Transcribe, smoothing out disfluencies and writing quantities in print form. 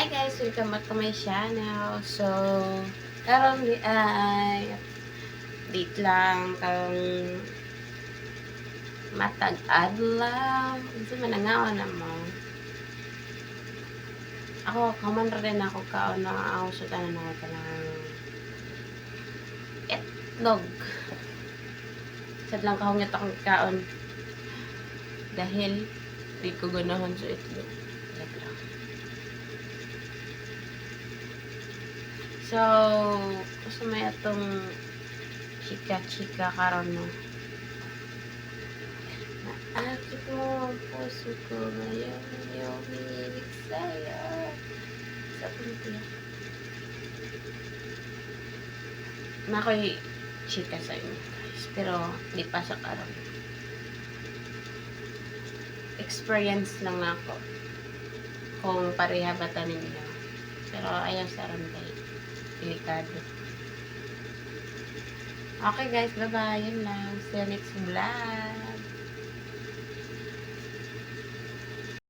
Hi guys, welcome back to my channel. So, karon di ay date lang kang matag adlaw. Unsa man nangaon na mo? Ako kaman ra din ako kaon na ako sa tanan ako kanang itlog. Sad lang kahungit akong kaon dahil di ko ganahon sa itlog. Like lang. So, gusto may atong chika-chika karon no. Naakit mo ang puso ko ngayon, yung hinihilig sa'yo. Sa puntiya. Mako'y chika sa inyo guys, pero di pa sa karon. Experience lang na ako kung pareha ba ta ninyo. Pero ayaw sa ron kay delikado. Okay guys, bye-bye. Yun lang. See you next vlog.